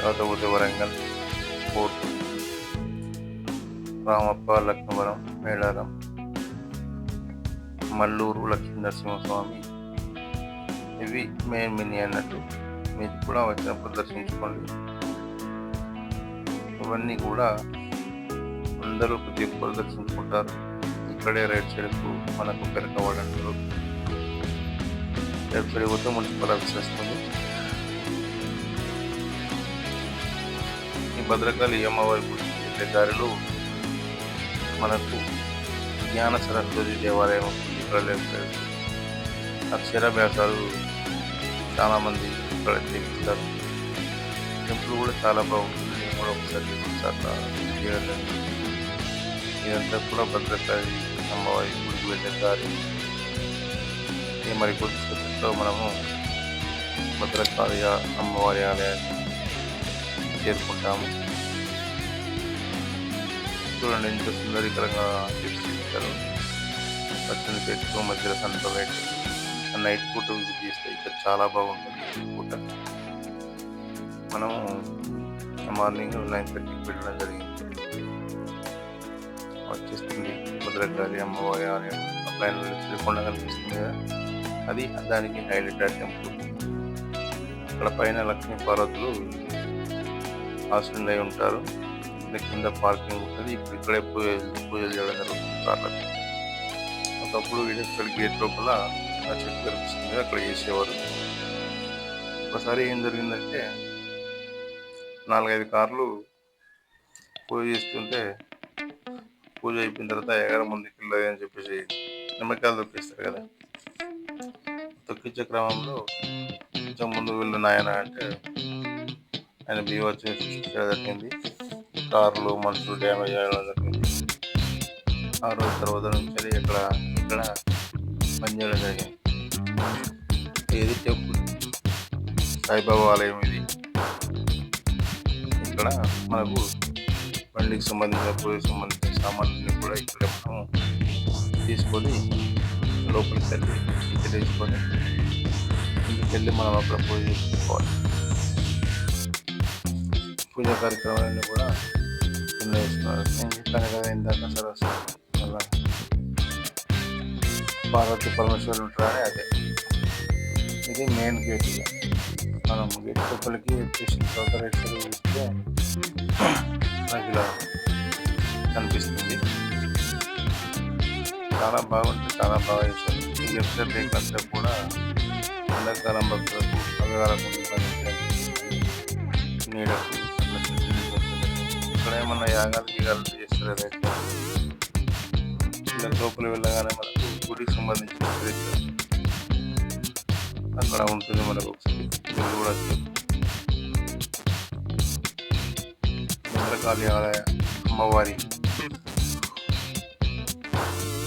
కాకపోతే వరంగల్, కోర్టు, రామప్ప, లక్ష్మవరం, మేడారం, మల్లూరు, లక్ష్మీ నరసింహస్వామి, ఇవి main mini అన్నట్టు. మీరు కూడా వచ్చినప్పుడు దర్శించుకోండి. ఇవన్నీ కూడా అందరూ ప్రతి ఒక్కరు దర్శించుకుంటారు. ఇక్కడే రైట్ సైడ్కు మనకు పెరకవాడంటారు. రైట్ సైడ్ పోతే మున్సిపల్ ఆఫీస్ వస్తుంది. ఈ భద్రకాళి అమ్మవారి గుడికి వెళ్ళే దారిలో మనకు జ్ఞాన సరస్వతి దేవాలయం ఉంటుంది. ఇక్కడ లేదు అక్షరాభ్యాసాలు చాలామంది ఇక్కడ చేపిస్తారు. టెంపుల్ కూడా చాలా బాగుంటుంది. నేను కూడా ఒకసారి చేయలేదు. ఇదంతా కూడా భద్రకాళి అమ్మవారి గుడికి వెళ్ళే దారి. మరి కొద్దిసేపట్లో మనము భద్రకాళి అమ్మవారి ఆలయాన్ని చేరుకుంటాము. చూడండి ఎంత సుందరీకరంగా తీర్చిదిద్దారు. పచ్చని చెట్లు మధ్యలో సన్తో లైట్. నైట్ పూట విజిట్ చేస్తే ఇక్కడ చాలా బాగుంటుంది. పూట మనము మార్నింగ్ 9:30కి వెళ్ళడం జరిగింది. వచ్చేస్తుంది భద్రకాళి అమ్మవారి ఆలయం. పైన శ్రీకొండ కనిపిస్తుంది కదా, అది దానికి హైలైట్ టెంపుల్. అక్కడ పైన లక్ష్మీ పార్వతులు ఆశ్రయం అయి ఉంటారు. కింద పార్కింగ్ ఉంటుంది. ఇప్పుడు ఇక్కడే పూజలు చేయడం జరుగుతుంది కార్లకు. ఒకప్పుడు ఇక్కడ గేట్ లోపల ఆ చెట్టు కనిపిస్తుంది, అక్కడ చేసేవారు. ఒకసారి ఏం జరిగిందంటే 4-5 కార్లు పూజ చేస్తుంటే, పూజ అయిపోయిన తర్వాత ఎగర ముందుకు వెళ్ళదు అని చెప్పేసి నిమ్మకాయలు తొక్కిస్తారు కదా. తొక్కించే క్రమంలో కొంచెం ముందుకు వెళ్ళు నాయన అంటే ఆయన బీవచ్చి జరిగింది. కార్లు మనుషులు డ్యామేజ్ అయ్యడం జరిగింది. ఆ రోజు తర్వాత నుంచి ఇక్కడ పనిచేయడం జరిగింది. ఇది టెంపుల్ సాయిబాబా ఆలయం. ఇది ఇక్కడ మనకు బండికి సంబంధించిన పూజకి సంబంధించిన సామాన్లు కూడా ఇక్కడ మనం తీసుకొని లోపలికి వెళ్ళి ఇంటికి తెచ్చుకొని ఇంటికి వెళ్ళి మనం అక్కడ పూజ చేసుకోవాలి. పూజా కార్యక్రమాలన్నీ కూడా నిర్వహిస్తున్నారు. నేను చెప్పాను కదా ఇందాక సరస్వతి అలా పార్వతి పరమేశ్వరులు ఉంటారని అదే. ఇది మెయిన్ గేట్. మనం గేట్ లోపలికి వచ్చేసిన తర్వాత రైట్ సైడ్ చూస్తే నాకు ఇలా కనిపిస్తుంది. చాలా బాగుంటుంది, చాలా బాగా చేశారు. ఈ లెఫ్ట్ సైడ్ లేకంతా కూడా ఎండాకాలం భక్తులకు అగగాలకు నీడకు ఇక్కడ ఏమన్నా యాగాలు చేస్తారు కదా. ఇలా లోపల వెళ్ళగానే మనకు గుడికి సంబంధించిన అక్కడ ఉంటుంది. మనకు ఒకసారి కూడా భద్రకాళి ఆలయ అమ్మవారి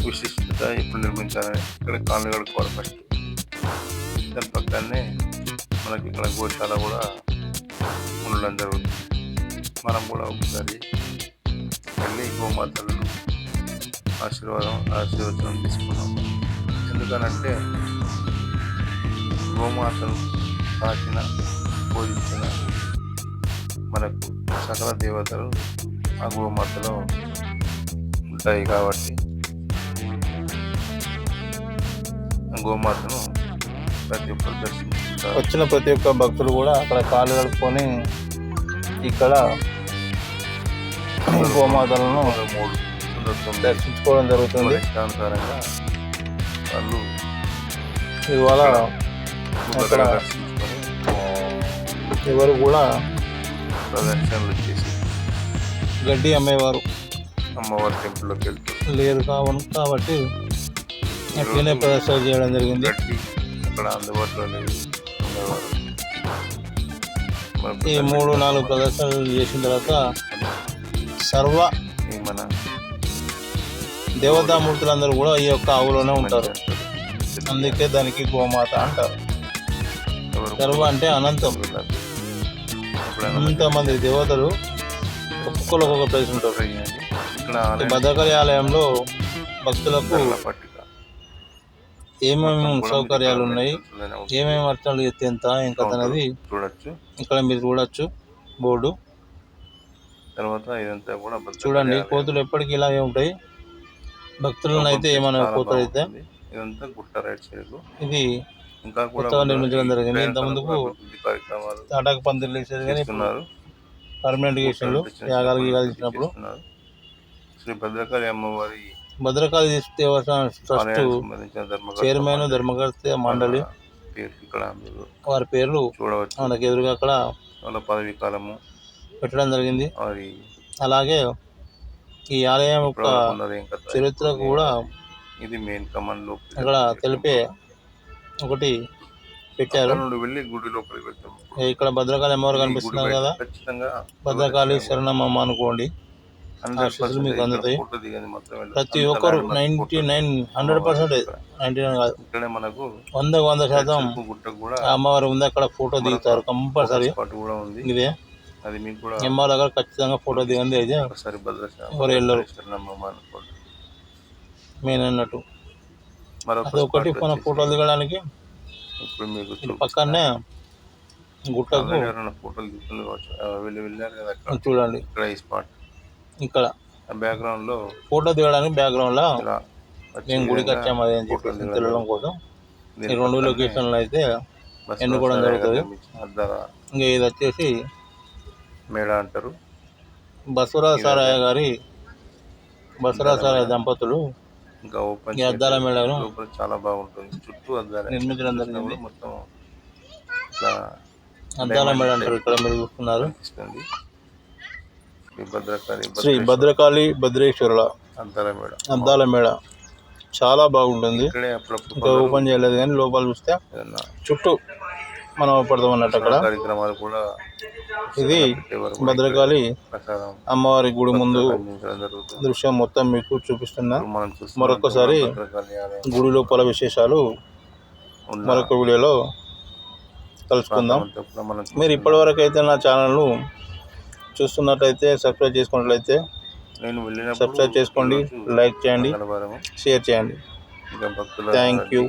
విశిష్టత ఎప్పుడు నిర్మించాలని ఇక్కడ కాళ్ళు కడుక్కోవాలి ఫస్ట్. దాని పక్కనే మనకి ఇక్కడ గోశాల కూడా ఉండడం జరుగుతుంది. మనం కూడా ఒకసారి వెళ్ళి గోమాతలను ఆశీర్వచనం తీసుకున్నాం. ఎందుకనంటే గోమాతను తాకిన పూజించిన మనకు సకల దేవతలు ఆ గోమాతలో ఉంటాయి. కాబట్టి గోమాతను ప్రతి ఒక్కరు దర్శించుకుంటారు. వచ్చిన ప్రతి ఒక్క భక్తులు కూడా అక్కడ కాళ్ళు కడుక్కొని ఇక్కడ గోమాతలను దర్శించుకోవడం జరుగుతుంది. ఇష్టానుసారంగా వాళ్ళు ఇవాళ అక్కడ ఎవరు కూడా ప్రదర్శనలు చేసి గడ్డి అమ్మేవారు అమ్మవారి టెంపుల్లోకి వెళ్తారు లేరు కాబట్టి అట్లనే ప్రదర్శన చేయడం జరిగింది. గడ్డి అక్కడ అందుబాటులో లేదు. ఈ 3-4 ప్రదర్శనలు చేసిన తర్వాత సర్వ మన దేవతామూర్తులందరూ కూడా ఈ యొక్క ఆవులోనే ఉంటారు. అందుకే దానికి గోమాత అంటారు. సర్వ అంటే అనంతం. ఇంతమంది దేవతలు ఒక్కొక్కరు ఒక్కొక్క ప్లేస్ ఉంటారు. భద్రకాళి ఆలయంలో భక్తులకు ఏమేమి సౌకర్యాలు ఉన్నాయి, ఏమేమి అర్చనలు ఎత్తే ఎంత ఇంకా అనేది చూడొచ్చు. ఇక్కడ మీరు చూడొచ్చు. బోర్డు. తర్వాత ఇదంతా కూడా చూడండి, కోతులు ఎప్పటికీ ఇలాగే ఉంటాయి. భక్తులను అయితే ఏమైనా కోతులు అయితే. ఇదంతా గుట్ట రైట్ సైడ్. ఇది ఇంకా కొత్తగా నిర్మించడం జరిగింది. ఇంత ముందుకు కార్యక్రమాలు తాటాకు పందిర్లు వేసేది కానీ ఇప్పుడు పర్మనెంట్ చేసినారు. యాగాలు ఇచ్చినప్పుడు శ్రీ భద్రకాళి అమ్మవారి భద్రకాళి దేవస్థానం ట్రస్ట్ చైర్మన్, ధర్మకర్త మండలి వారి పేర్లు చూడవచ్చు. మనకి ఎదురుగా అక్కడ వాళ్ళ పదవీ కాలము పెట్టడం జరిగింది. అలాగే ఈ ఆలయం యొక్క చరిత్ర కూడా ఇది మెయిన్ కమాండ్ లో అక్కడ తెలిపే ఒకటి పెట్టారు. వెళ్ళి గుడి లోపలికి వెళ్తాము. ఇక్కడ భద్రకాళి అమ్మవారు కనిపిస్తున్నారు కదా, భద్రకాళి శరణమ్మ అనుకోండి, ఆశీస్సులు మీకు అందుతాయి. ప్రతి ఒక్కరు 99% కాదు, 100% అమ్మవారు ఉంది అక్కడ ఫోటో దిగుతారు కంపల్సరీ. ఇదే అమ్మవారి దగ్గర ఖచ్చితంగా ఫోటో దిగండి. అయితే ఎవరు వెళ్ళరు మెయిన్ అన్నట్టు. అది ఒకటి మన ఫోటో దిగడానికి. పక్కనే గుట్టకు చూడండి, ఇక్కడ బ్యాక్గ్రౌండ్ లో ఫోటో దిగడానికి బ్యాక్గ్రౌండ్ లో మేము గుడికి వచ్చాము అది అని చెప్పేసి తెలియడం కోసం ఈ 2 లొకేషన్లు అయితే ఎన్నుకోవడం జరుగుతుంది. ఇంకా ఇది వచ్చేసి మేడ అంటారు. బసవరాజ సారయ్య గారి దంపతులు ఈ అద్దాల మేడను చాలా బాగుంటుంది. చుట్టూ అద్దాలు నిర్మించడం జరిగింది. మొత్తం అద్దాల మేడ అంటారు. ఇక్కడ మీరు చూస్తున్నారు శ్రీ భద్రకాళి భద్రేశ్వరుల అద్దాల మేడ. చాలా బాగుంటుంది. ఇంకా ఓపెన్ చేయలేదు కానీ లోపల చూస్తే చుట్టూ మనం పడతాం అన్నట్టు అక్కడ. ఇది భద్రకాళి అమ్మవారి గుడి ముందు దృశ్యం మొత్తం మీకు చూపిస్తున్నా. మరొకసారి గుడి లోపల విశేషాలు మరొక వీడియోలో కలుసుకుందాం. మీరు ఇప్పటివరకు అయితే నా ఛానల్ను చూస్తున్నట్లయితే సబ్స్క్రైబ్ చేసుకున్నట్లయితే సబ్స్క్రైబ్ చేసుకోండి, లైక్ చేయండి, షేర్ చేయండి. Thank you.